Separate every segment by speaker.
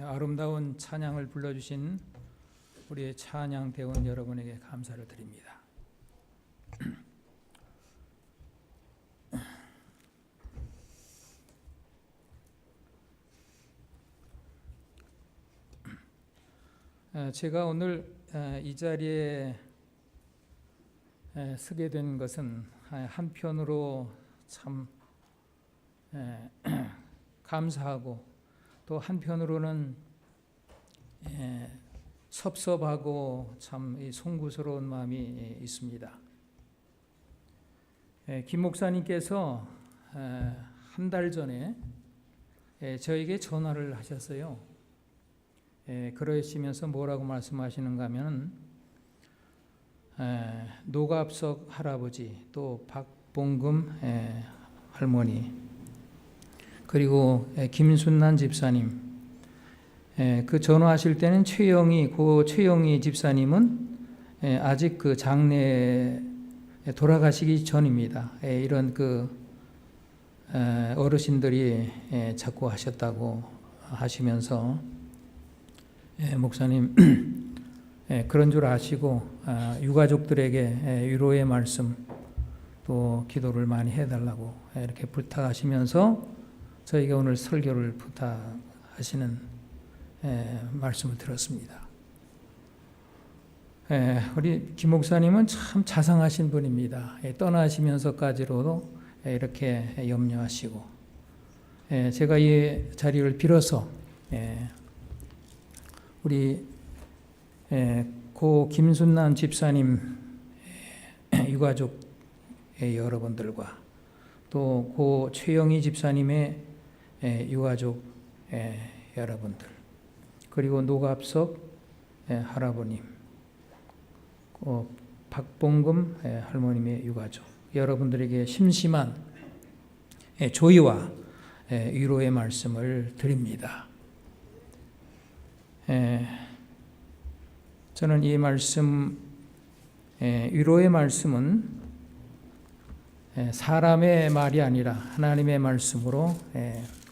Speaker 1: 아름다운 찬양을 불러주신 우리 찬양 대원 여러분에게 감사를 드립니다. 제가 오늘 이 자리에 서게 된 것은 한편으로 참 감사하고 또 한편으로는 섭섭하고 참 송구스러운 마음이 있습니다. 김 목사님께서 한 달 전에 저에게 전화를 하셨어요. 그러시면서 뭐라고 말씀하시는가 하면 노갑석 할아버지 또 박봉금 할머니 그리고 김순난 집사님 그 전화하실 때는 최영희 집사님은 아직 그 장례에 돌아가시기 전입니다. 이런 그 어르신들이 자꾸 하셨다고 하시면서 목사님 그런 줄 아시고 유가족들에게 위로의 말씀 또 기도를 많이 해달라고 이렇게 부탁하시면서 저희가 오늘 설교를 부탁하시는 말씀을 들었습니다. 우리 김 목사님은 참 자상하신 분입니다. 떠나시면서까지도 이렇게 염려하시고 제가 이 자리를 빌어서 우리 고 김순난 집사님 유가족의 여러분들과 또 고 최영희 집사님의 유가족 여러분들 그리고 노갑석 할아버님 박봉금 할머님의 유가족 여러분들에게 심심한 조의와 위로의 말씀을 드립니다. 저는 이 말씀 위로의 말씀은 사람의 말이 아니라 하나님의 말씀으로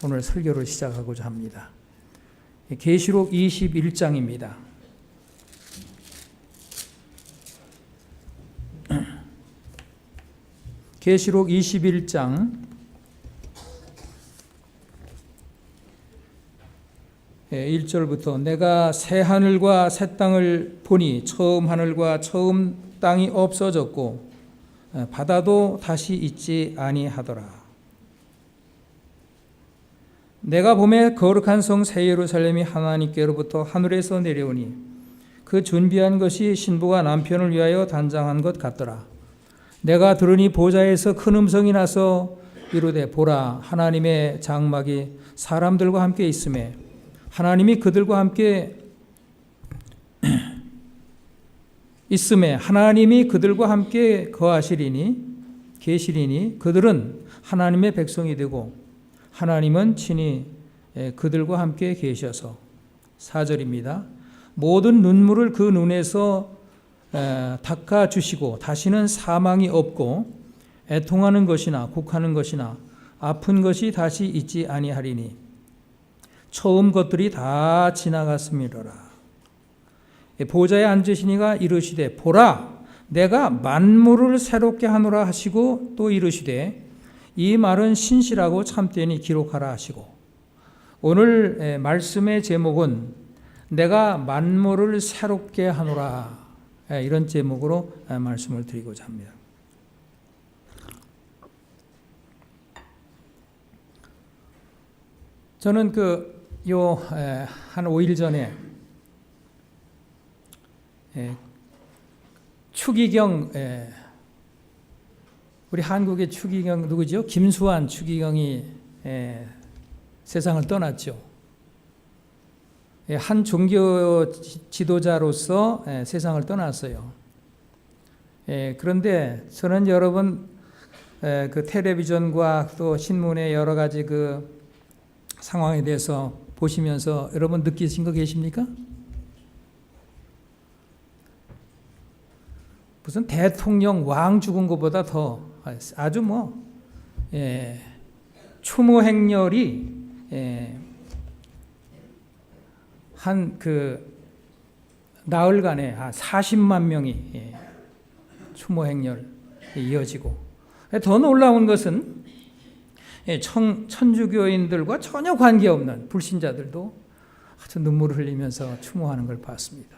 Speaker 1: 오늘 설교를 시작하고자 합니다. 계시록 21장입니다. 계시록 21장 1절부터 내가 새 하늘과 새 땅을 보니 처음 하늘과 처음 땅이 없어졌고 바다도 다시 있지 아니하더라. 내가 보매 거룩한 성 새 예루살렘이 하나님께로부터 하늘에서 내려오니 그 준비한 것이 신부가 남편을 위하여 단장한 것 같더라. 내가 들으니 보좌에서 큰 음성이 나서 이르되 보라 하나님의 장막이 사람들과 함께 있음에 하나님이 그들과 함께 있음에 하나님이 그들과 함께 계시리니 그들은 하나님의 백성이 되고 하나님은 친히 그들과 함께 계셔서 4절입니다. 모든 눈물을 그 눈에서 닦아주시고 다시는 사망이 없고 애통하는 것이나 곡하는 것이나 아픈 것이 다시 있지 아니하리니 처음 것들이 다 지나갔음이로라. 보좌에 앉으시니가 이르시되 보라 내가 만물을 새롭게 하노라 하시고 또 이르시되 이 말은 신실하고 참되니 기록하라 하시고 오늘 말씀의 제목은 내가 만물을 새롭게 하노라 이런 제목으로 말씀을 드리고자 합니다. 저는 한 5일 전에 추기경 우리 한국의 추기경 누구죠? 김수환 추기경이 세상을 떠났죠. 한 종교 지도자로서 세상을 떠났어요. 그런데 저는 여러분 그 텔레비전과 또 신문의 여러 가지 그 상황에 대해서 보시면서 여러분 느끼신 거 계십니까? 무슨 대통령 왕 죽은 것보다 더 아주 추모 행렬이 한 나흘간에 한 40만 명이 추모 행렬이 이어지고, 더 놀라운 것은 천주교인들과 전혀 관계없는 불신자들도 아주 눈물을 흘리면서 추모하는 걸 봤습니다.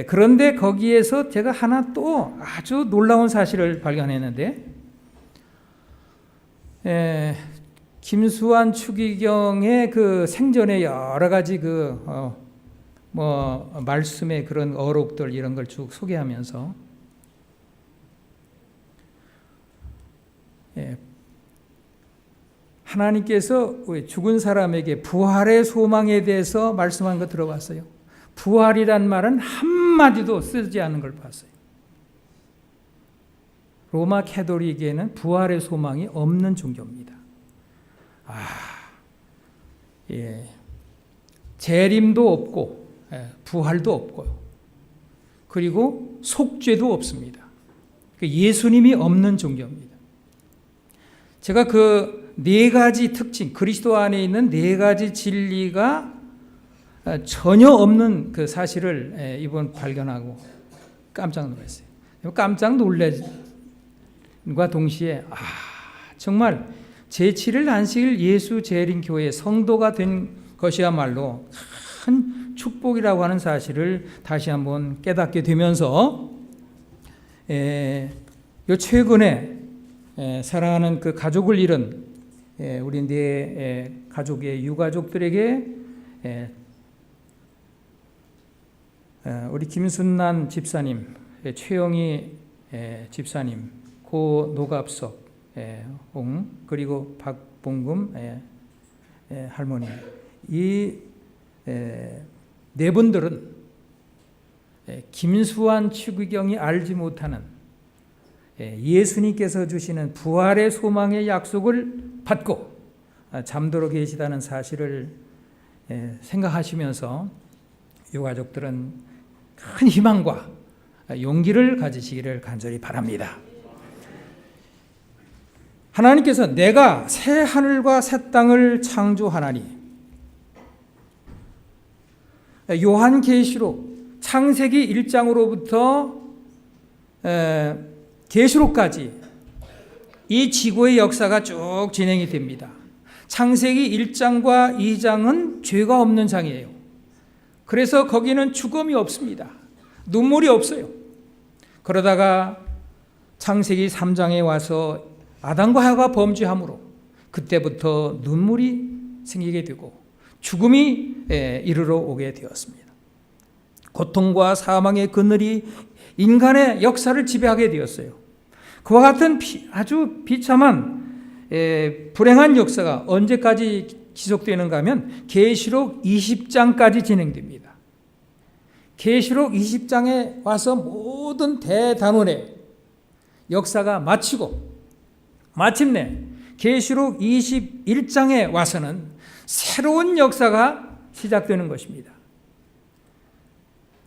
Speaker 1: 그런데 거기에서 제가 하나 또 아주 놀라운 사실을 발견했는데, 김수환 추기경의 그 생전에 여러 가지 말씀의 그런 어록들 이런 걸 쭉 소개하면서 하나님께서 죽은 사람에게 부활의 소망에 대해서 말씀한 거 들어봤어요? 부활이란 말은 한마디도 쓰지 않은 걸 봤어요. 로마 캐톨릭에는 부활의 소망이 없는 종교입니다. 재림도 없고 부활도 없고요. 그리고 속죄도 없습니다. 예수님이 없는 종교입니다. 제가 그 네 가지 특징, 그리스도 안에 있는 네 가지 진리가 전혀 없는 그 사실을 이번 발견하고 깜짝 놀랐어요. 깜짝 놀랄과 동시에 정말 제7일 안식일 예수 재림교회 성도가 된 것이야말로 큰 축복이라고 하는 사실을 다시 한번 깨닫게 되면서 최근에 사랑하는 그 가족을 잃은 우리 네 가족의 유가족들에게 우리 김순난 집사님, 최영희 집사님, 고 노갑석 그리고 박봉금 할머니, 이 네 분들은 김수환 추기경이 알지 못하는 예수님께서 주시는 부활의 소망의 약속을 받고 잠들어 계시다는 사실을 생각하시면서 유가족들은 큰 희망과 용기를 가지시기를 간절히 바랍니다. 하나님께서 내가 새 하늘과 새 땅을 창조하나니, 요한계시록 창세기 1장으로부터 계시록까지 이 지구의 역사가 쭉 진행이 됩니다. 창세기 1장과 2장은 죄가 없는 장이에요. 그래서 거기는 죽음이 없습니다. 눈물이 없어요. 그러다가 창세기 3장에 와서 아담과 하와가 범죄함으로 그때부터 눈물이 생기게 되고 죽음이 이르러 오게 되었습니다. 고통과 사망의 그늘이 인간의 역사를 지배하게 되었어요. 그와 같은 아주 비참한 불행한 역사가 언제까지 지속되는가 하면 계시록 20장까지 진행됩니다. 계시록 20장에 와서 모든 대단원의 역사가 마치고 마침내 계시록 21장에 와서는 새로운 역사가 시작되는 것입니다.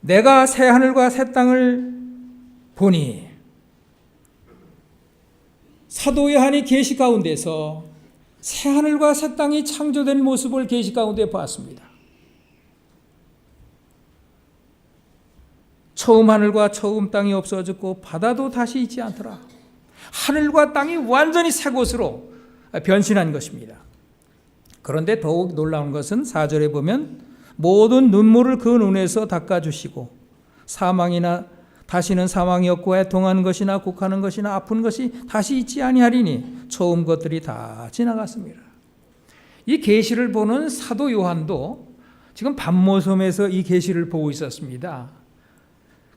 Speaker 1: 내가 새 하늘과 새 땅을 보니, 사도 요한이 계시 가운데서 새 하늘과 새 땅이 창조된 모습을 계시 가운데 보았습니다. 처음 하늘과 처음 땅이 없어졌고 바다도 다시 있지 않더라. 하늘과 땅이 완전히 새 곳으로 변신한 것입니다. 그런데 더욱 놀라운 것은 4절에 보면 모든 눈물을 그 눈에서 닦아주시고 사망이나 다시는 사망이 없고 애통하는 것이나 곡하는 것이나 아픈 것이 다시 있지 아니하리니 처음 것들이 다 지나갔습니다. 이 계시를 보는 사도 요한도 지금 밤모섬에서 이 계시를 보고 있었습니다.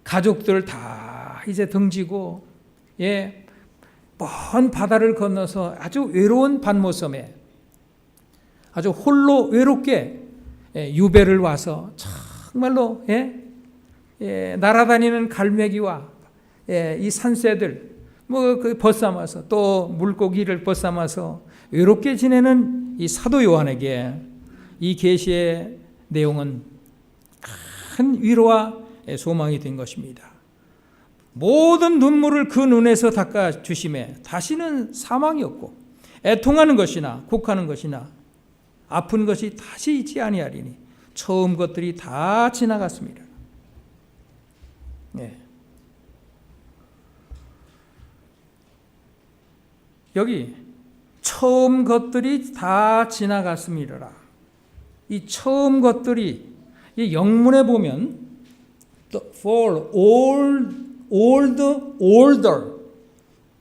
Speaker 1: 가족들 다 이제 등지고 먼 바다를 건너서 아주 외로운 밤모섬에 아주 홀로 외롭게 유배를 와서 정말로 날아다니는 갈매기와 이 산새들 벗삼아서 또 물고기를 벗삼아서 외롭게 지내는 이 사도 요한에게 이 계시의 내용은 큰 위로와 소망이 된 것입니다. 모든 눈물을 그 눈에서 닦아 주심에 다시는 사망이 없고 애통하는 것이나 곡하는 것이나 아픈 것이 다시 있지 아니하리니 처음 것들이 다 지나갔습니다. 네. 여기 처음 것들이 다 지나갔습니다. 이 처음 것들이 이 영문에 보면 for all the older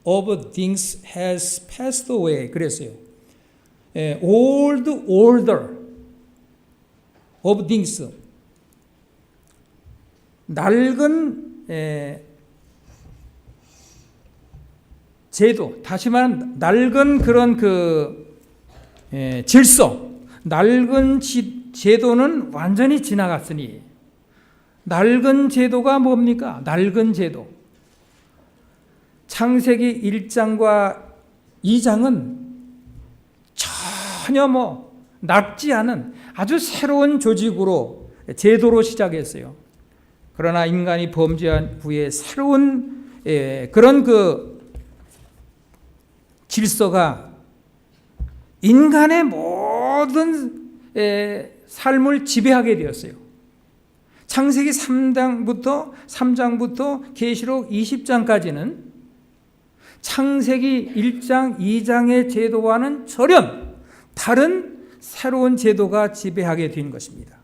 Speaker 1: of things has passed away 그랬어요. all the older of things 낡은 제도, 다시 말하면 낡은 그런 질서, 낡은 제도는 완전히 지나갔으니 낡은 제도가 뭡니까? 낡은 제도. 창세기 1장과 2장은 전혀 낡지 않은 아주 새로운 조직으로 제도로 시작했어요. 그러나 인간이 범죄한 후에 새로운 그런 질서가 인간의 모든 삶을 지배하게 되었어요. 창세기 3장부터 계시록 20장까지는 창세기 1장, 2장의 제도와는 전혀 다른 새로운 제도가 지배하게 된 것입니다.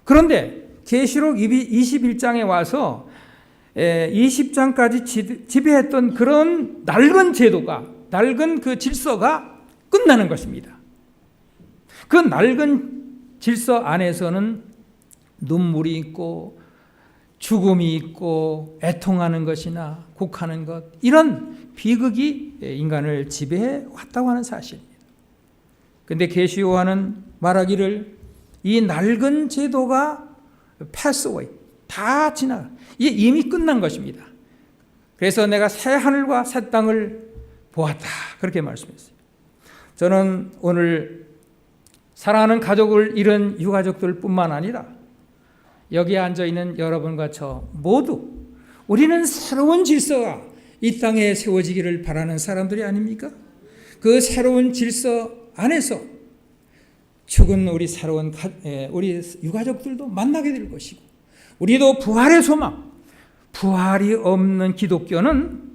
Speaker 1: 그런데 계시록 21장에 와서 20장까지 지배했던 그런 낡은 제도가, 낡은 그 질서가 끝나는 것입니다. 그 낡은 질서 안에서는 눈물이 있고 죽음이 있고 애통하는 것이나 곡하는 것, 이런 비극이 인간을 지배해 왔다고 하는 사실입니다. 그런데 계시 요한은 말하기를 이 낡은 제도가 pass away, 다 지나, 이게 이미 끝난 것입니다. 그래서 내가 새 하늘과 새 땅을 보았다, 그렇게 말씀했어요. 저는 오늘 사랑하는 가족을 잃은 유가족들 뿐만 아니라 여기에 앉아있는 여러분과 저 모두 우리는 새로운 질서가 이 땅에 세워지기를 바라는 사람들이 아닙니까? 그 새로운 질서 안에서 죽은 우리 새로운 우리 유가족들도 만나게 될 것이고, 우리도 부활의 소망, 부활이 없는 기독교는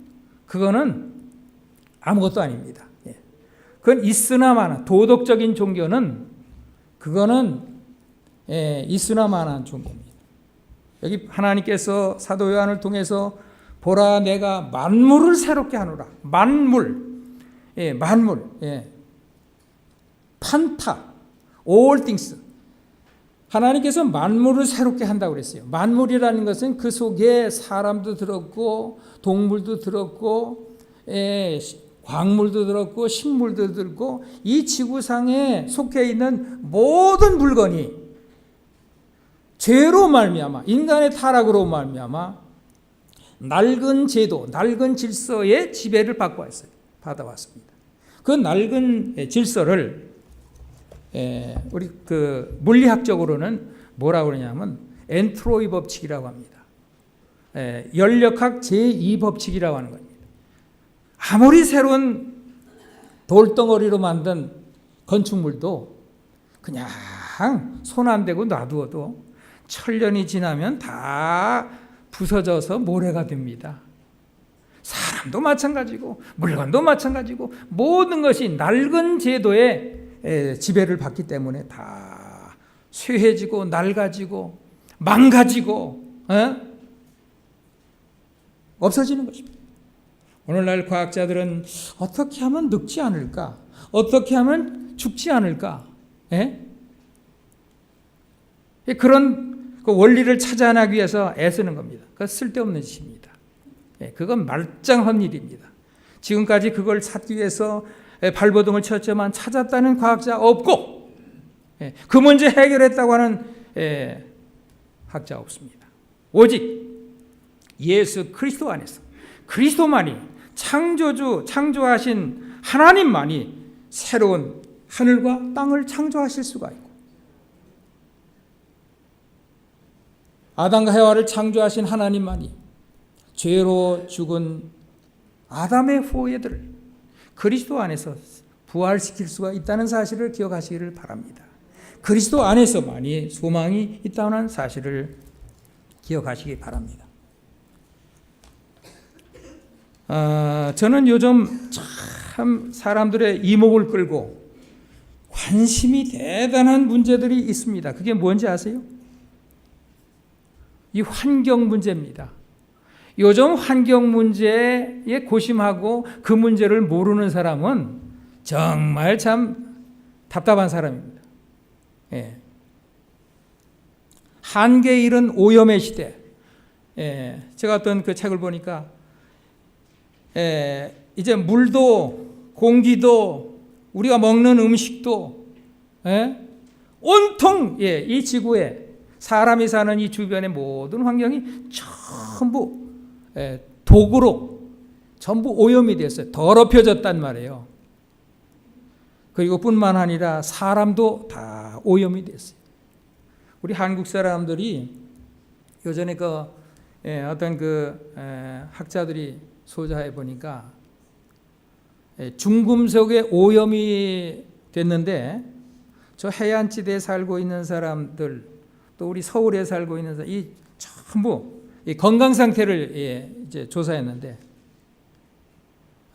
Speaker 1: 그거는 아무것도 아닙니다. 그건 있으나 마나, 도덕적인 종교는 그거는 있으나 마나한 종교입니다. 여기 하나님께서 사도 요한을 통해서 보라 내가 만물을 새롭게 하노라. 만물, 판타, all things. 하나님께서 만물을 새롭게 한다고 그랬어요. 만물이라는 것은 그 속에 사람도 들었고 동물도 들었고 광물도 들었고 식물도 들었고 이 지구상에 속해 있는 모든 물건이 죄로 말미암아, 인간의 타락으로 말미암아 낡은 제도, 낡은 질서의 지배를 받아왔습니다. 그 낡은 질서를 우리 그 물리학적으로는 뭐라고 그러냐면 엔트로피 법칙이라고 합니다. 연력학 제2법칙이라고 하는 겁니다. 아무리 새로운 돌덩어리로 만든 건축물도 그냥 손 안 대고 놔두어도 천년이 지나면 다 부서져서 모래가 됩니다. 사람도 마찬가지고 물건도 마찬가지고 모든 것이 낡은 제도의 지배를 받기 때문에 다 쇠해지고 낡아지고 망가지고 없어지는 것입니다. 오늘날 과학자들은 어떻게 하면 늙지 않을까? 어떻게 하면 죽지 않을까? 그런 그 원리를 찾아내기 위해서 애쓰는 겁니다. 그건 쓸데없는 짓입니다. 그건 말짱한 일입니다. 지금까지 그걸 찾기 위해서 발버둥을 쳤지만 찾았다는 과학자 없고 그 문제 해결했다고 하는 학자 없습니다. 오직 예수 그리스도 안에서 그리스도만이 창조하신 하나님만이 새로운 하늘과 땅을 창조하실 수가 있고, 아담과 해와를 창조하신 하나님만이 죄로 죽은 아담의 후예들을 그리스도 안에서 부활시킬 수가 있다는 사실을 기억하시기를 바랍니다. 그리스도 안에서만이 소망이 있다는 사실을 기억하시기 바랍니다. 저는 요즘 참 사람들의 이목을 끌고 관심이 대단한 문제들이 있습니다. 그게 뭔지 아세요? 이 환경 문제입니다. 요즘 환경 문제에 고심하고 그 문제를 모르는 사람은 정말 참 답답한 사람입니다. 예. 한계에 이른 오염의 시대. 예. 제가 어떤 그 책을 보니까 이제 물도 공기도 우리가 먹는 음식도 온통 이 지구에 사람이 사는 이 주변의 모든 환경이 전부 독으로 전부 오염이 됐어요. 더럽혀졌단 말이에요. 그리고 뿐만 아니라 사람도 다 오염이 됐어요. 우리 한국 사람들이 요전에 어떤 학자들이 소자해 보니까 중금속의 오염이 됐는데 저 해안지대에 살고 있는 사람들 또 우리 서울에 살고 있는 사람 이 전부 이 건강 상태를 이제 조사했는데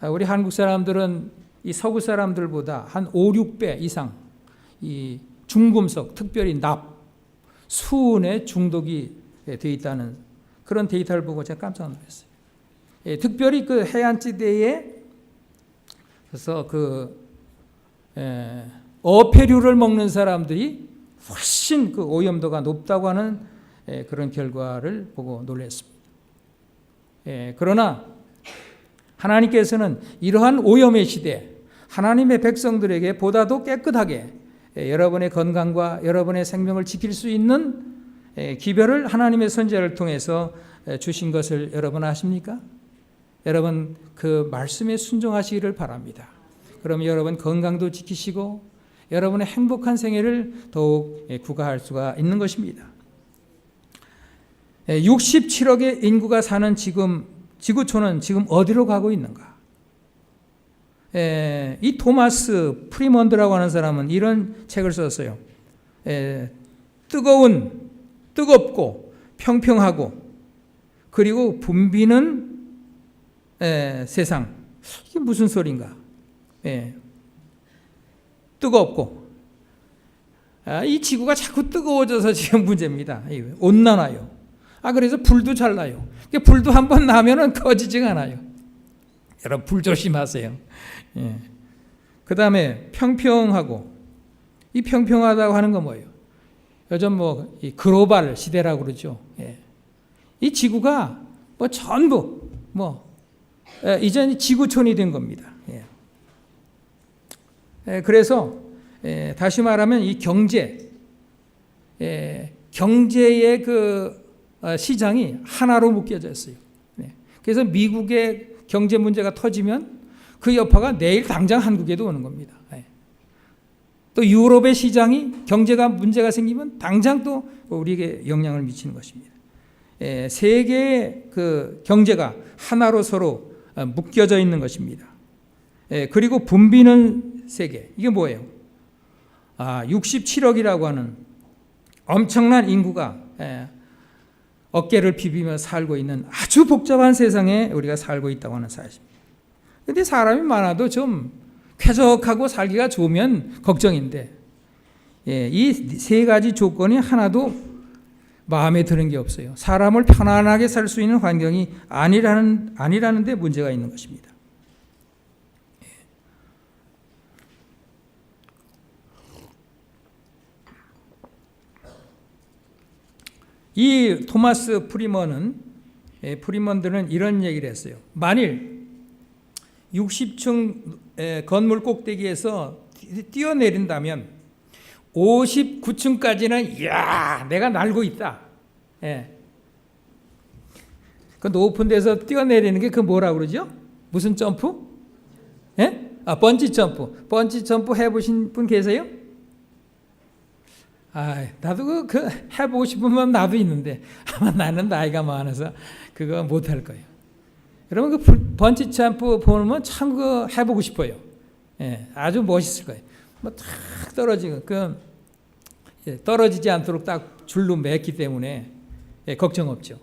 Speaker 1: 우리 한국 사람들은 이 서구 사람들보다 한 5, 6배 이상 이 중금속 특별히 납, 수은에 중독이 되어 있다는 그런 데이터를 보고 제가 깜짝 놀랐어요. 특별히 그 해안지대에 그래서 어패류를 먹는 사람들이 훨씬 그 오염도가 높다고 하는 그런 결과를 보고 놀랐습니다. 그러나 하나님께서는 이러한 오염의 시대 하나님의 백성들에게 보다도 깨끗하게 여러분의 건강과 여러분의 생명을 지킬 수 있는 기별을 하나님의 선지자를 통해서 주신 것을 여러분 아십니까? 여러분 그 말씀에 순종하시기를 바랍니다. 그럼 여러분 건강도 지키시고 여러분의 행복한 생애를 더욱 구가할 수가 있는 것입니다. 67억의 인구가 사는 지구촌은 지금 어디로 가고 있는가? 이 토마스 프리먼드라고 하는 사람은 이런 책을 썼어요. 뜨겁고 평평하고 그리고 붐비는 세상. 이게 무슨 소린가? 뜨겁고 이 지구가 자꾸 뜨거워져서 지금 문제입니다. 온난화요. 그래서 불도 잘 나요. 불도 한번 나면은 꺼지지가 않아요. 여러분 불 조심하세요. 그 다음에 평평하고 이 평평하다고 하는 건 뭐예요? 요즘 이 글로벌 시대라고 그러죠. 이 지구가 전부 이제 지구촌이 된 겁니다. 그래서 다시 말하면 이 경제의 그 시장이 하나로 묶여졌어요. 그래서 미국의 경제 문제가 터지면 그 여파가 내일 당장 한국에도 오는 겁니다. 또 유럽의 시장이 경제가 문제가 생기면 당장 또 우리에게 영향을 미치는 것입니다. 세계의 그 경제가 하나로 서로 묶여져 있는 것입니다. 그리고 붐비는 세계. 이게 뭐예요? 67억이라고 하는 엄청난 인구가 어깨를 비비며 살고 있는 아주 복잡한 세상에 우리가 살고 있다고 하는 사실입니다. 그런데 사람이 많아도 좀 쾌적하고 살기가 좋으면 걱정인데 이 세 가지 조건이 하나도 마음에 드는 게 없어요. 사람을 편안하게 살 수 있는 환경이 아니라는 데 문제가 있는 것입니다. 이 토마스 프리먼드는 이런 얘기를 했어요. 만일 60층 건물 꼭대기에서 뛰어내린다면 59층까지는 이야 내가 날고 있다. 그 높은 데서 뛰어내리는 게 그 뭐라고 그러죠? 무슨 점프? 번지 점프. 번지 점프 해보신 분 계세요? 나도 그 해보고 싶은 마음 나도 있는데 아마 나는 나이가 많아서 그거 못할 거예요. 여러분 그 번지 점프 보면 참 그거 해보고 싶어요. 아주 멋있을 거예요. 탁 떨어지고 떨어지지 않도록 딱 줄로 맸기 때문에 걱정 없죠.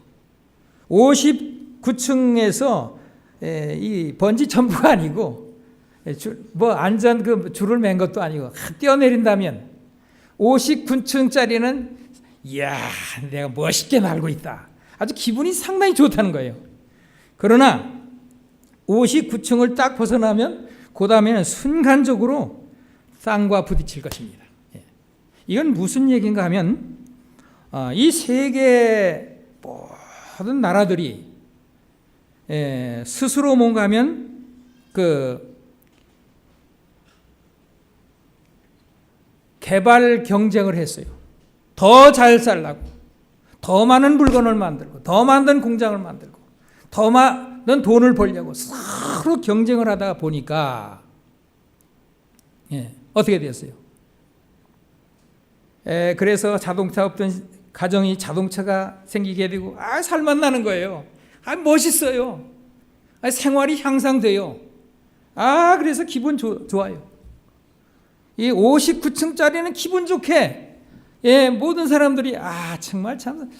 Speaker 1: 59층에서 이 번지 점프가 아니고 뭐 안전 그 줄을 맨 것도 아니고 뛰어내린다면 59층짜리는 이야 내가 멋있게 날고 있다. 아주 기분이 상당히 좋다는 거예요. 그러나 59층을 딱 벗어나면 그 다음에는 순간적으로 땅과 부딪힐 것입니다. 이건 무슨 얘기인가 하면 이 세계 모든 나라들이 스스로 뭔가 하면 그 개발 경쟁을 했어요. 더 잘 살라고, 더 많은 물건을 만들고, 더 많은 공장을 만들고, 더 많은 돈을 벌려고 서로 경쟁을 하다 보니까 어떻게 됐어요? 그래서 자동차 없던 가정이 자동차가 생기게 되고 살맛 나는 거예요. 멋있어요. 생활이 향상돼요. 그래서 기분 좋아요. 이 59층짜리는 기분 좋게 모든 사람들이 정말 참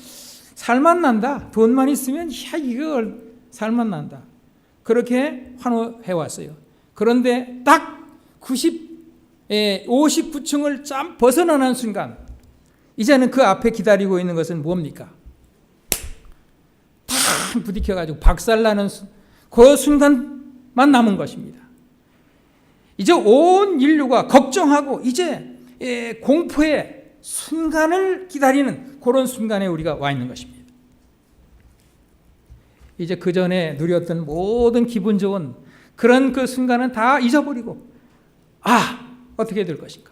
Speaker 1: 살맛 난다. 돈만 있으면 이거 살맛 난다. 그렇게 환호해 왔어요. 그런데 딱 59층을 짬 벗어나는 순간 이제는 그 앞에 기다리고 있는 것은 뭡니까? 탁 부딪혀가지고 박살나는 그 순간만 남은 것입니다. 이제 온 인류가 걱정하고 이제 공포의 순간을 기다리는 그런 순간에 우리가 와 있는 것입니다. 이제 그 전에 누렸던 모든 기분 좋은 그런 그 순간은 다 잊어버리고 어떻게 될 것인가?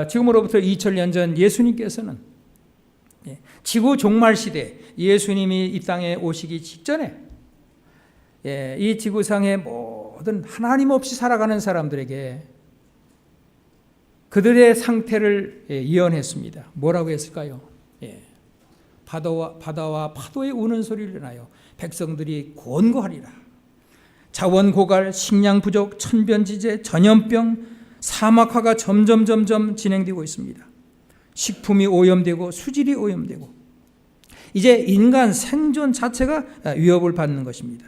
Speaker 1: 지금으로부터 2000년 전 예수님께서는 지구 종말 시대 예수님이 이 땅에 오시기 직전에 이 지구상의 모든 하나님 없이 살아가는 사람들에게 그들의 상태를 예언했습니다. 뭐라고 했을까요? 바다와 파도의 우는 소리를 내나요 백성들이 곤고하리라. 자원 고갈, 식량 부족, 천변지제, 전염병, 사막화가 점점 진행되고 있습니다. 식품이 오염되고 수질이 오염되고 이제 인간 생존 자체가 위협을 받는 것입니다.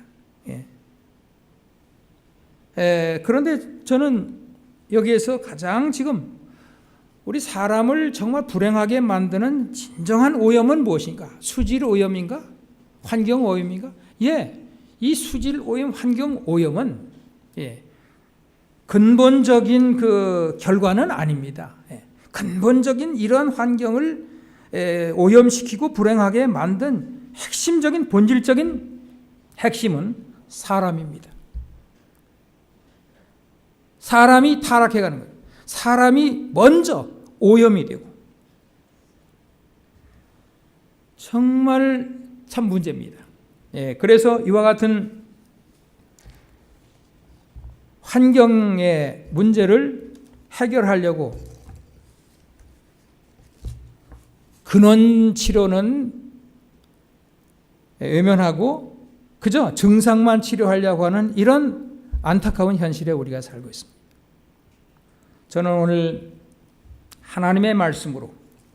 Speaker 1: 그런데 저는 여기에서 가장 지금 우리 사람을 정말 불행하게 만드는 진정한 오염은 무엇인가? 수질 오염인가? 환경 오염인가? 이 수질 오염, 환경 오염은 근본적인 그 결과는 아닙니다. 근본적인 이런 환경을 오염시키고 불행하게 만든 핵심적인 본질적인 핵심은 사람입니다. 사람이 타락해가는 거예요. 사람이 먼저 오염이 되고 정말 참 문제입니다. 그래서 이와 같은 환경의 문제를 해결하려고 근원 치료는 외면하고 그저 증상만 치료하려고 하는 이런 안타까운 현실에 우리가 살고 있습니다. 저는 오늘 하나님의 말씀으로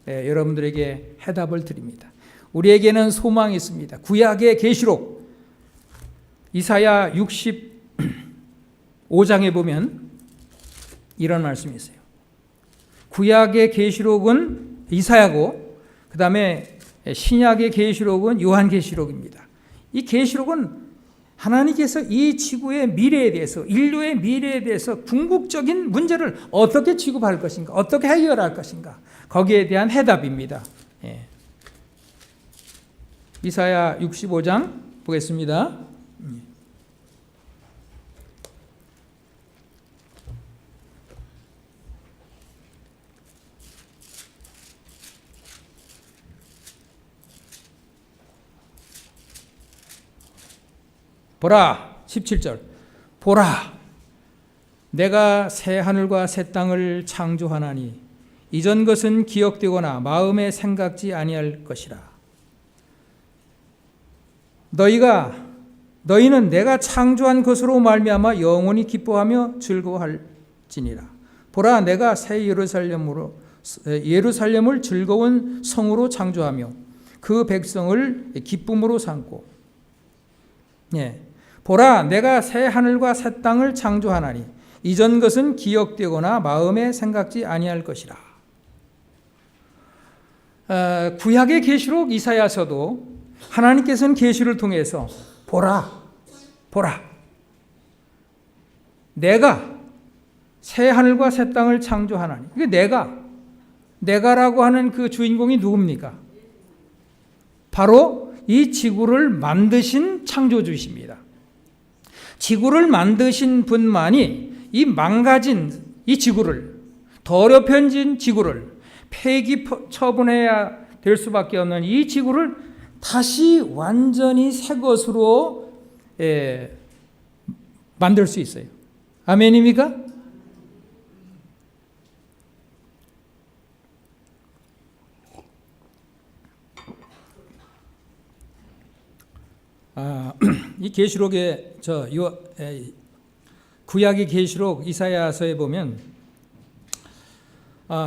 Speaker 1: 여러분들에게 해답을 드립니다. 우리에게는 소망이 있습니다. 구약의 계시록 이사야 65장에 보면 이런 말씀이 있어요. 구약의 계시록은 이사야고 그 다음에 신약의 계시록은 요한계시록입니다. 이 계시록은 하나님께서 이 지구의 미래에 대해서 인류의 미래에 대해서 궁극적인 문제를 어떻게 취급할 것인가 어떻게 해결할 것인가 거기에 대한 해답입니다. 이사야 65장 보겠습니다. 보라 17절 보라 내가 새 하늘과 새 땅을 창조하나니 이전 것은 기억되거나 마음에 생각지 아니할 것이라. 너희는 내가 창조한 것으로 말미암아 영원히 기뻐하며 즐거워할지니라. 보라 내가 새 예루살렘으로 예루살렘을 즐거운 성으로 창조하며 그 백성을 기쁨으로 삼고, 보라, 내가 새 하늘과 새 땅을 창조하나니 이전 것은 기억되거나 마음에 생각지 아니할 것이라. 구약의 계시록 이사야서도 하나님께서는 계시를 통해서 보라, 내가 새 하늘과 새 땅을 창조하나니. 이게 내가라고 하는 그 주인공이 누굽니까? 바로 이 지구를 만드신 창조주이십니다. 지구를 만드신 분만이 이 망가진 이 지구를, 더럽혀진 지구를 폐기 처분해야 될 수밖에 없는 이 지구를 다시 완전히 새 것으로 만들 수 있어요. 아멘입니까? 이 계시록의 구약의 계시록 이사야서에 보면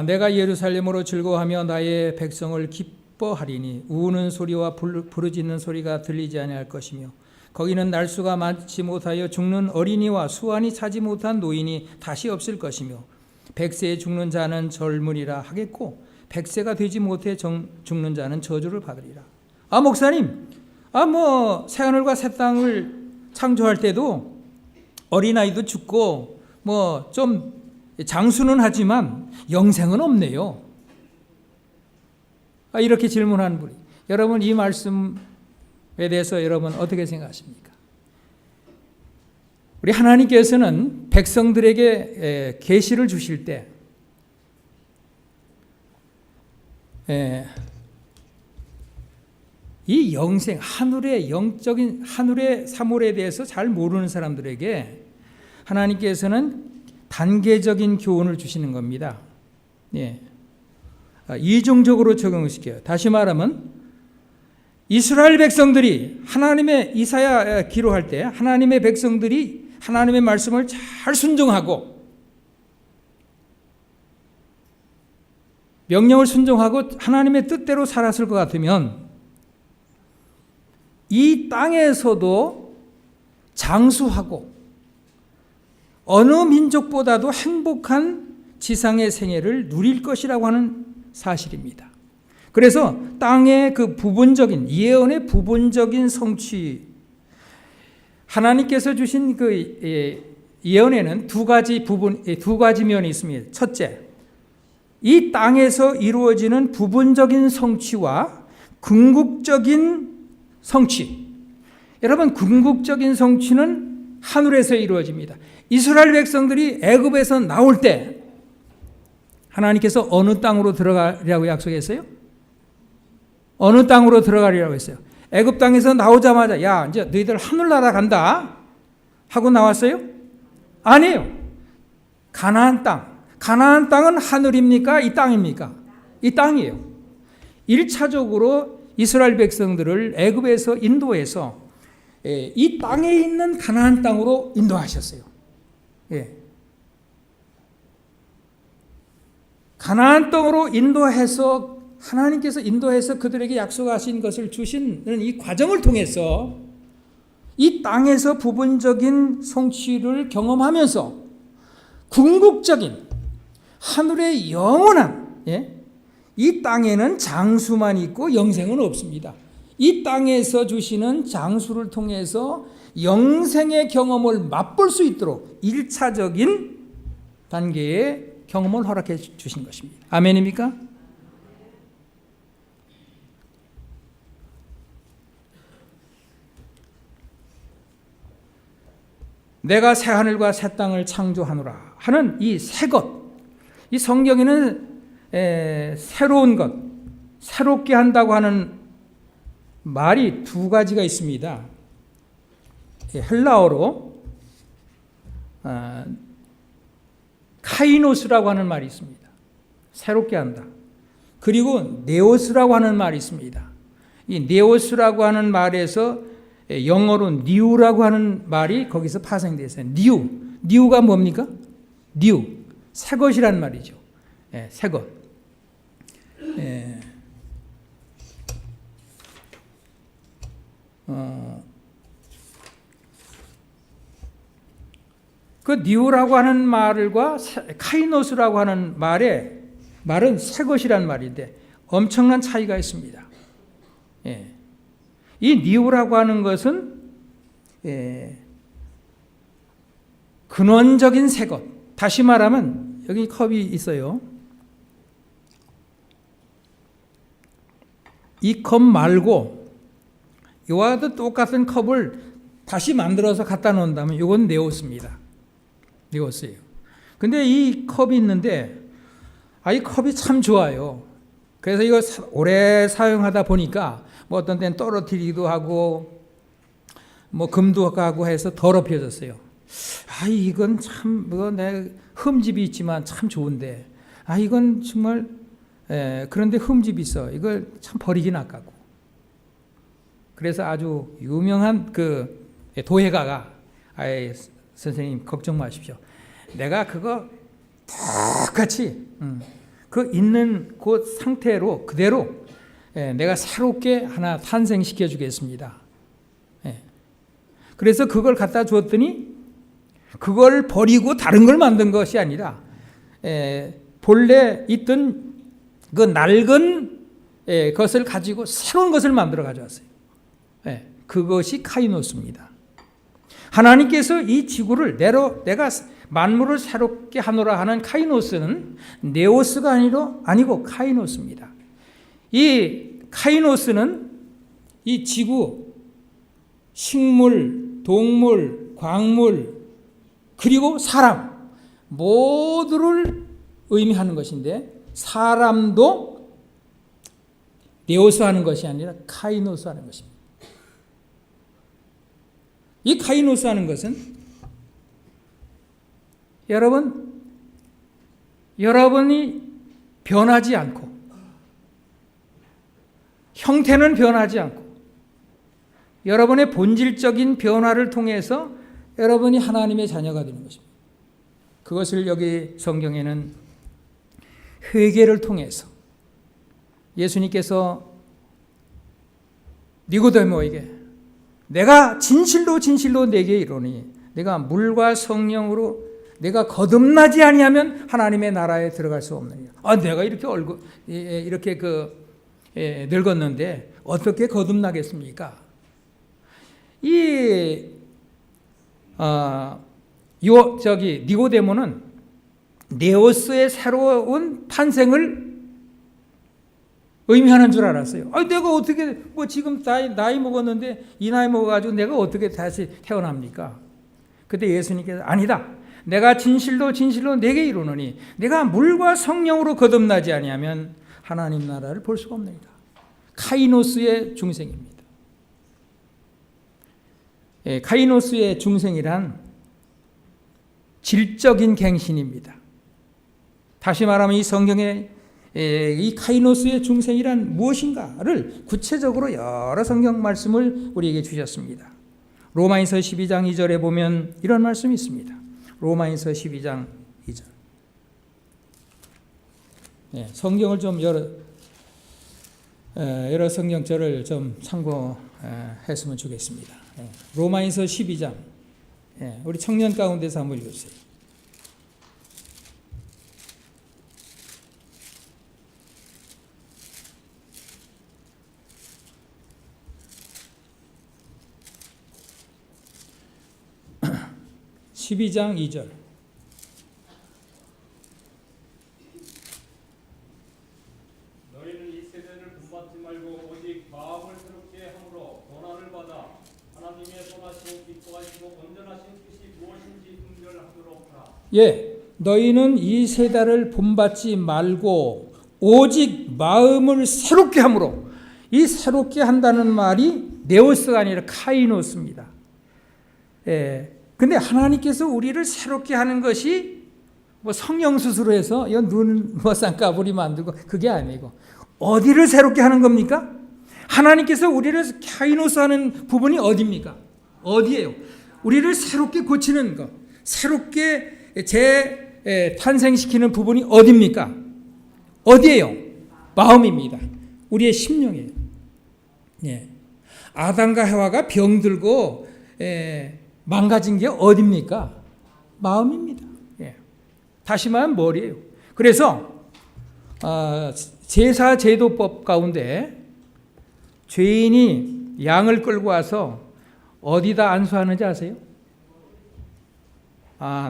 Speaker 1: 내가 예루살렘으로 즐거워하며 나의 백성을 기뻐하리니 우는 소리와 부르짖는 소리가 들리지 아니할 것이며 거기는 날수가 많지 못하여 죽는 어린이와 수완이 차지 못한 노인이 다시 없을 것이며 100세에 죽는 자는 젊으리라 하겠고 100세가 되지 못해 죽는 자는 저주를 받으리라. 목사님, 새하늘과 새 땅을 창조할 때도 어린아이도 죽고 좀 장수는 하지만 영생은 없네요. 이렇게 질문하는 분이, 여러분 이 말씀에 대해서 여러분 어떻게 생각하십니까? 우리 하나님께서는 백성들에게 계시를 주실 때 이 영생, 하늘의 영적인 하늘의 사물에 대해서 잘 모르는 사람들에게 하나님께서는 단계적인 교훈을 주시는 겁니다. 이중적으로 적용시켜요. 다시 말하면 이스라엘 백성들이 하나님의 이사야 기록할 때 하나님의 백성들이 하나님의 말씀을 잘 순종하고 명령을 순종하고 하나님의 뜻대로 살았을 것 같으면 이 땅에서도 장수하고 어느 민족보다도 행복한 지상의 생애를 누릴 것이라고 하는 사실입니다. 그래서 땅의 그 부분적인 예언의 부분적인 성취, 하나님께서 주신 그 예언에는 두 가지 면이 있습니다. 첫째, 이 땅에서 이루어지는 부분적인 성취와 궁극적인 성취. 여러분, 궁극적인 성취는 하늘에서 이루어집니다. 이스라엘 백성들이 애굽에서 나올 때 하나님께서 어느 땅으로 들어가려고 약속했어요? 어느 땅으로 들어가리라고 했어요? 애굽 땅에서 나오자마자 야, 이제 너희들 하늘나라 간다 하고 나왔어요? 아니에요. 가나안 땅. 가나안 땅은 하늘입니까? 이 땅입니까? 이 땅이에요. 1차적으로 이스라엘 백성들을 애굽에서 인도해서 이 땅에 있는 가나안 땅으로 인도하셨어요. 가나안 땅으로 인도해서 하나님께서 인도해서 그들에게 약속하신 것을 주시는 이 과정을 통해서 이 땅에서 부분적인 성취를 경험하면서 궁극적인 하늘의 영원한 이 땅에는 장수만 있고 영생은 없습니다. 이 땅에서 주시는 장수를 통해서 영생의 경험을 맛볼 수 있도록 1차적인 단계의 경험을 허락해 주신 것입니다. 아멘입니까? 내가 새 하늘과 새 땅을 창조하노라 하는 이 새 것, 이 성경에는 새로운 것, 새롭게 한다고 하는 말이 두 가지가 있습니다. 헬라어로 카이노스라고 하는 말이 있습니다. 새롭게 한다. 그리고 네오스라고 하는 말이 있습니다. 이 네오스라고 하는 말에서 영어로 뉴라고 하는 말이 거기서 파생되어 있어요. 뉴가 뭡니까? 뉴, 새 것이란 말이죠. 새 것. 예. 그 니오라고 하는 말과 카이노스라고 하는 말은 새 것이란 말인데 엄청난 차이가 있습니다. 예. 이 니오라고 하는 것은 근원적인 새 것. 다시 말하면 여기 컵이 있어요. 이 컵 말고 이와도 똑같은 컵을 다시 만들어서 갖다 놓는다면 이건 네오스입니다. 네오스예요. 근데 이 컵이 있는데 이 컵이 참 좋아요. 그래서 이거 오래 사용하다 보니까 뭐 어떤 때는 떨어뜨리기도 하고 뭐 금도 가고 해서 더럽혀졌어요. 이건 참 내 흠집이 있지만 참 좋은데 이건 정말 그런데 흠집이 있어. 이걸 참 버리긴 아깝고. 그래서 아주 유명한 그 도예가가 선생님 걱정 마십시오. 내가 그거 똑같이 그 있는 그 상태로 그대로 내가 새롭게 하나 탄생시켜 주겠습니다. 그래서 그걸 갖다 줬더니 그걸 버리고 다른 걸 만든 것이 아니라 본래 있던 그 낡은 것을 가지고 새로운 것을 만들어 가져왔어요. 그것이 카이노스입니다. 하나님께서 이 지구를 내가 만물을 새롭게 하노라 하는 카이노스는 네오스가 아니고 카이노스입니다. 이 카이노스는 이 지구, 식물, 동물, 광물, 그리고 사람 모두를 의미하는 것인데 사람도 네오스 하는 것이 아니라 카이노스 하는 것입니다. 이 카이노스 하는 것은 여러분이 변하지 않고 형태는 변하지 않고 여러분의 본질적인 변화를 통해서 여러분이 하나님의 자녀가 되는 것입니다. 그것을 여기 성경에는 회개를 통해서 예수님께서 니고데모에게 내가 진실로 내게 이르노니 내가 물과 성령으로 내가 거듭나지 아니하면 하나님의 나라에 들어갈 수 없느니라. 내가 이렇게 늙었는데 어떻게 거듭나겠습니까? 니고데모는 네오스의 새로운 탄생을 의미하는 줄 알았어요. 내가 어떻게 지금 나이 먹었는데 이 나이 먹어가지고 내가 어떻게 다시 태어납니까? 그때 예수님께서 아니다. 내가 진실로 내게 이르노니 내가 물과 성령으로 거듭나지 아니하면 하나님 나라를 볼 수가 없느니라. 카이노스의 중생입니다. 카이노스의 중생이란 질적인 갱신입니다. 다시 말하면 이 성경에 이 카이노스의 중생이란 무엇인가를 구체적으로 여러 성경 말씀을 우리에게 주셨습니다. 로마인서 12장 2절에 보면 이런 말씀이 있습니다. 로마인서 12장 2절. 성경을 좀 여러 성경절을 좀 참고했으면 좋겠습니다. 로마인서 12장. 우리 청년 가운데서 한번 읽어주세요. (12장 2절)
Speaker 2: 너희는 이 세대를 본받지 말고 오직 마음을 새롭게 함으로 권한을 받아 하나님의 선하시고 기뻐하시고 온전하신 뜻이 무엇인지 분별하도록 하라.
Speaker 1: 너희는 이 세대를 본받지 말고 오직 마음을 새롭게 함으로. 이 새롭게 한다는 말이 네오스가 아니라 카이노스입니다. 근데 하나님께서 우리를 새롭게 하는 것이 성형수술을 해서 눈 쌍꺼풀이 만들고 그게 아니고 어디를 새롭게 하는 겁니까? 하나님께서 우리를 카이노스 하는 부분이 어디입니까? 어디예요? 우리를 새롭게 고치는 것, 새롭게 탄생시키는 부분이 어디입니까? 어디예요? 마음입니다. 우리의 심령이에요. 예. 아담과 해와가 병들고 망가진 게 어딥니까? 마음입니다. 예. 다시 말하면 머리예요. 그래서 제사제도법 가운데 죄인이 양을 끌고 와서 어디다 안수하는지 아세요?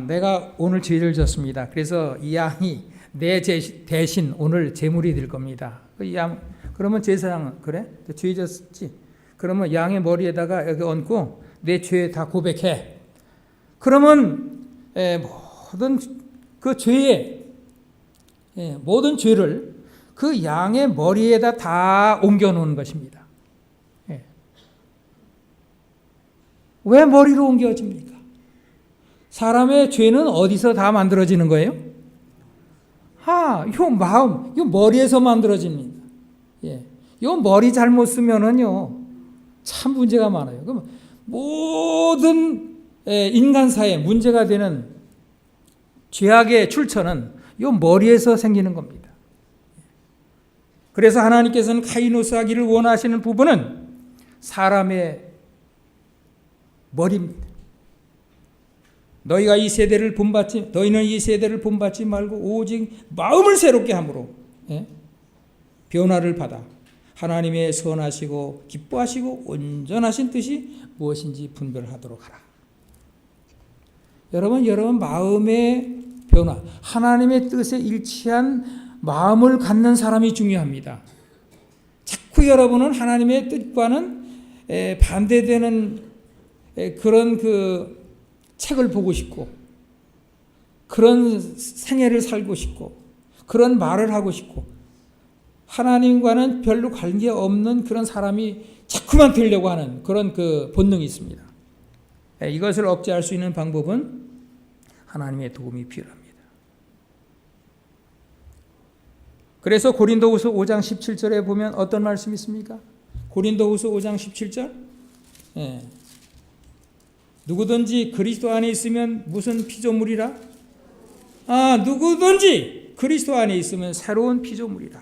Speaker 1: 내가 오늘 죄를 졌습니다. 그래서 이 양이 내 대신 오늘 제물이 될 겁니다. 그 양, 그러면 제사장은 그래? 죄 졌지? 그러면 양의 머리에다가 여기 얹고 내 죄 다 고백해. 그러면 모든 그 모든 죄를 그 양의 머리에다 다 옮겨 놓는 것입니다. 왜 머리로 옮겨집니까? 사람의 죄는 어디서 다 만들어지는 거예요? 요 마음, 요 머리에서 만들어집니다. 요 머리 잘못 쓰면은요, 참 문제가 많아요. 그럼 모든 인간사에 문제가 되는 죄악의 출처는 요 머리에서 생기는 겁니다. 그래서 하나님께서는 카이노스 하기를 원하시는 부분은 사람의 머리입니다. 너희는 이 세대를 본받지 말고 오직 마음을 새롭게 함으로 변화를 받아 하나님의 선하시고 기뻐하시고 온전하신 뜻이 무엇인지 분별하도록 하라. 여러분 마음의 변화, 하나님의 뜻에 일치한 마음을 갖는 사람이 중요합니다. 자꾸 여러분은 하나님의 뜻과는 반대되는 그런 그 책을 보고 싶고, 그런 생애를 살고 싶고, 그런 말을 하고 싶고, 하나님과는 별로 관계없는 그런 사람이 자꾸만 되려고 하는 그런 그 본능이 있습니다. 이것을 억제할 수 있는 방법은 하나님의 도움이 필요합니다. 그래서 고린도후서 5장 17절에 보면 어떤 말씀이 있습니까? 고린도후서 5장 17절. 누구든지 그리스도 안에 있으면 무슨 피조물이라? 누구든지 그리스도 안에 있으면 새로운 피조물이라.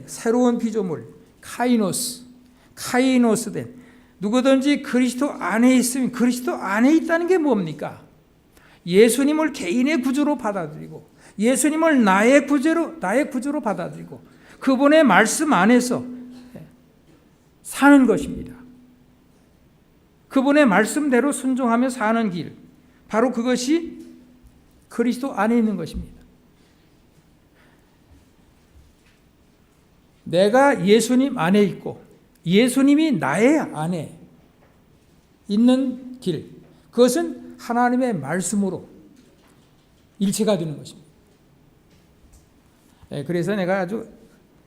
Speaker 1: 새로운 피조물, 카이노스 된. 누구든지 그리스도 안에 있으면, 그리스도 안에 있다는 게 뭡니까? 예수님을 개인의 구주로 받아들이고, 예수님을 나의 구주로 받아들이고, 그분의 말씀 안에서 사는 것입니다. 그분의 말씀대로 순종하며 사는 길, 바로 그것이 그리스도 안에 있는 것입니다. 내가 예수님 안에 있고 예수님이 나의 안에 있는 길, 그것은 하나님의 말씀으로 일체가 되는 것입니다. 그래서 내가 아주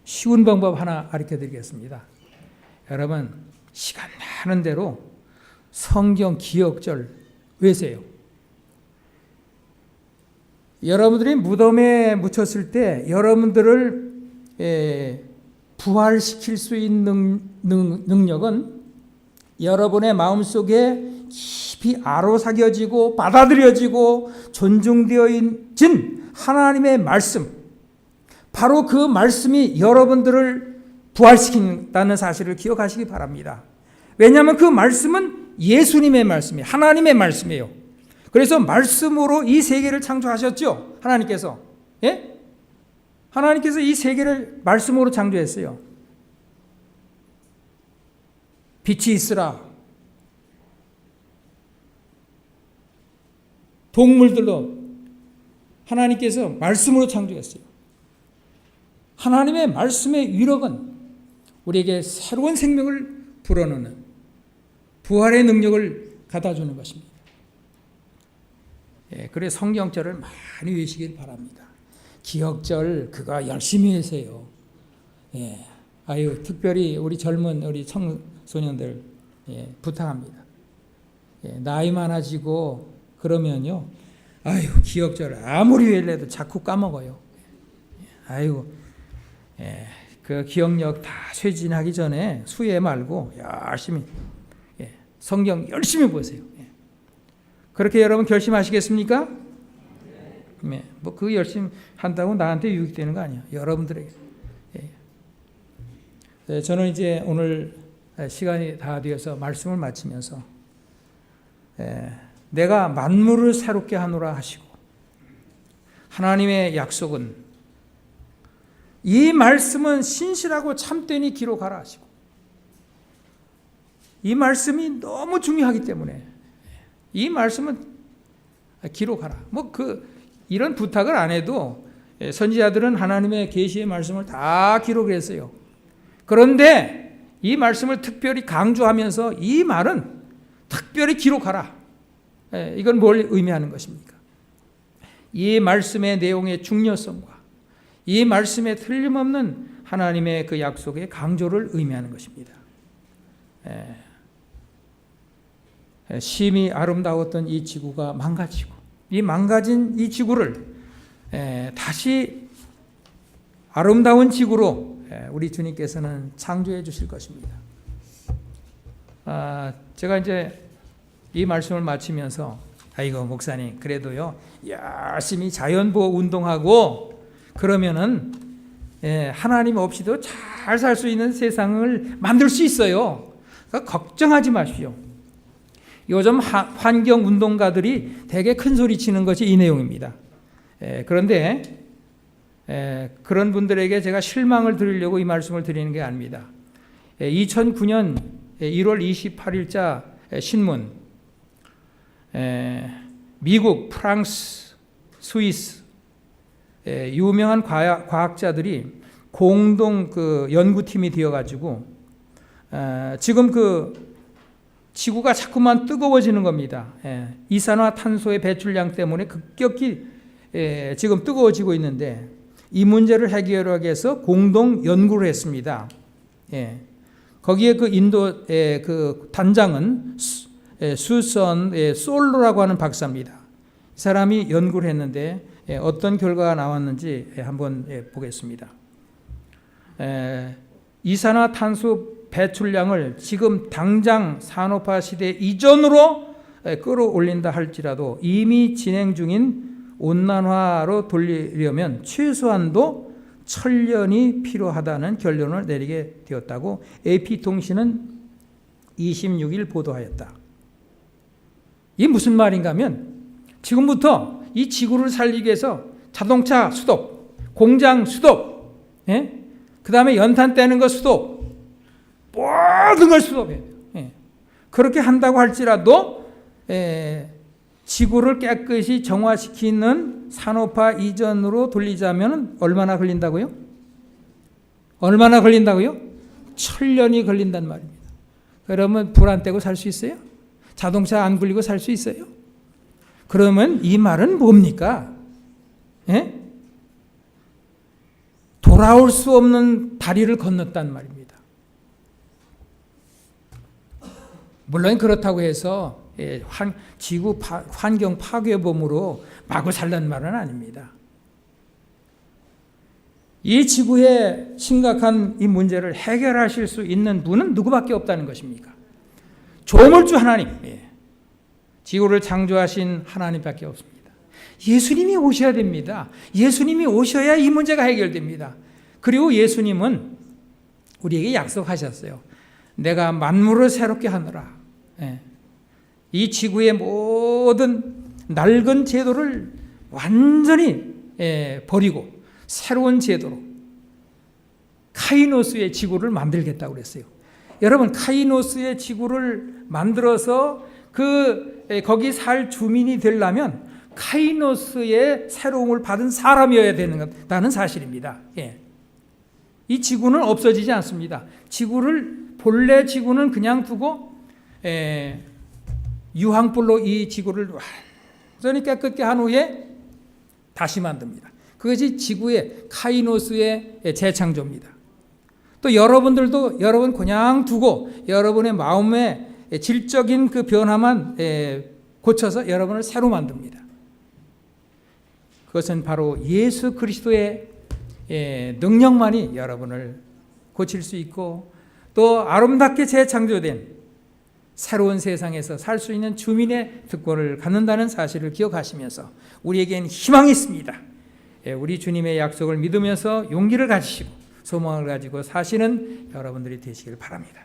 Speaker 1: 쉬운 방법 하나 가르쳐 드리겠습니다. 여러분, 시간 나는 대로 성경 기억절 외세요. 여러분들이 무덤에 묻혔을 때 여러분들을 부활시킬 수 있는 능력은 여러분의 마음속에 깊이 아로사겨지고 받아들여지고 존중되어진 하나님의 말씀, 바로 그 말씀이 여러분들을 부활시킨다는 사실을 기억하시기 바랍니다. 왜냐하면 그 말씀은 예수님의 말씀이에요. 하나님의 말씀이에요. 그래서 말씀으로 이 세계를 창조하셨죠. 하나님께서. 하나님께서 이 세계를 말씀으로 창조했어요. 빛이 있으라. 동물들도 하나님께서 말씀으로 창조했어요. 하나님의 말씀의 위력은 우리에게 새로운 생명을 불어넣는 부활의 능력을 갖다주는 것입니다. 그래서 성경절을 많이 외우시길 바랍니다. 기억절 그거 열심히 하세요. 특별히 우리 젊은 우리 청소년들 부탁합니다. 나이 많아지고 그러면요, 기억절 아무리 외래도 자꾸 까먹어요. 그 기억력 다 쇠진하기 전에 수혜 말고 열심히 성경 열심히 보세요. 그렇게 여러분 결심하시겠습니까? 그 열심히 한다고 나한테 유익되는 거 아니야. 여러분들에게 저는 이제 오늘 시간이 다 되어서 말씀을 마치면서 내가 만물을 새롭게 하노라 하시고 하나님의 약속은 이 말씀은 신실하고 참되니 기록하라 하시고 이 말씀이 너무 중요하기 때문에 이 말씀은 기록하라. 이런 부탁을 안 해도 선지자들은 하나님의 계시의 말씀을 다 기록을 했어요. 그런데 이 말씀을 특별히 강조하면서 이 말은 특별히 기록하라. 이건 뭘 의미하는 것입니까? 이 말씀의 내용의 중요성과 이 말씀의 틀림없는 하나님의 그 약속의 강조를 의미하는 것입니다. 심히 아름다웠던 이 지구가 망가지고 이 망가진 이 지구를 다시 아름다운 지구로 우리 주님께서는 창조해 주실 것입니다. 제가 이제 이 말씀을 마치면서 아이고 목사님 그래도요 열심히 자연보호 운동하고 그러면은 하나님 없이도 잘 살 수 있는 세상을 만들 수 있어요. 그러니까 걱정하지 마십시오. 요즘 환경운동가들이 되게 큰 소리 치는 것이 이 내용입니다. 그런데 그런 분들에게 제가 실망을 드리려고 이 말씀을 드리는 게 아닙니다. 2009년 1월 28일자 신문 미국, 프랑스, 스위스 유명한 과학자들이 공동 그 연구팀이 되어가지고 지금 그 지구가 자꾸만 뜨거워지는 겁니다. 이산화탄소의 배출량 때문에 급격히 지금 뜨거워지고 있는데 이 문제를 해결하기 위해서 공동 연구를 했습니다. 거기에 그 인도의 그 단장은 수선 솔로라고 하는 박사입니다. 이 사람이 연구를 했는데 어떤 결과가 나왔는지 한번 보겠습니다. 이산화탄소 배출량을 지금 당장 산업화 시대 이전으로 끌어올린다 할지라도 이미 진행 중인 온난화로 돌리려면 최소한도 1000년이 필요하다는 결론을 내리게 되었다고 AP통신은 26일 보도하였다. 이게 무슨 말인가 하면 지금부터 이 지구를 살리기 위해서 자동차 수도, 공장 수도, 그 다음에 연탄 떼는 거 수도, 모든 걸 수도해야 돼요. 그렇게 한다고 할지라도 지구를 깨끗이 정화시키는 산업화 이전으로 돌리자면 얼마나 걸린다고요? 얼마나 걸린다고요? 1000년이 걸린단 말입니다. 그러면 불 안 떼고 살 수 있어요? 자동차 안 굴리고 살 수 있어요? 그러면 이 말은 뭡니까? 돌아올 수 없는 다리를 건넜단 말입니다. 물론 그렇다고 해서 지구 환경 파괴범으로 마구 살란 말은 아닙니다. 이 지구의 심각한 이 문제를 해결하실 수 있는 분은 누구밖에 없다는 것입니까? 조물주 하나님, 지구를 창조하신 하나님밖에 없습니다. 예수님이 오셔야 됩니다. 예수님이 오셔야 이 문제가 해결됩니다. 그리고 예수님은 우리에게 약속하셨어요. 내가 만물을 새롭게 하노라. 이 지구의 모든 낡은 제도를 완전히 버리고 새로운 제도로 카이노스의 지구를 만들겠다고 그랬어요. 여러분 카이노스의 지구를 만들어서 거기 살 주민이 되려면 카이노스의 새로움을 받은 사람이어야 된다는 사실입니다. 이 지구는 없어지지 않습니다. 본래 지구는 그냥 두고 유황불로 이 지구를 완전히 깨끗게 한 후에 다시 만듭니다. 그것이 지구의 카이노스의 재창조입니다. 또 여러분들도 여러분 그냥 두고 여러분의 마음의 질적인 그 변화만 고쳐서 여러분을 새로 만듭니다. 그것은 바로 예수 그리스도의 능력만이 여러분을 고칠 수 있고 또 아름답게 재창조된 새로운 세상에서 살 수 있는 주민의 특권을 갖는다는 사실을 기억하시면서 우리에겐 희망이 있습니다. 우리 주님의 약속을 믿으면서 용기를 가지시고 소망을 가지고 사시는 여러분들이 되시길 바랍니다.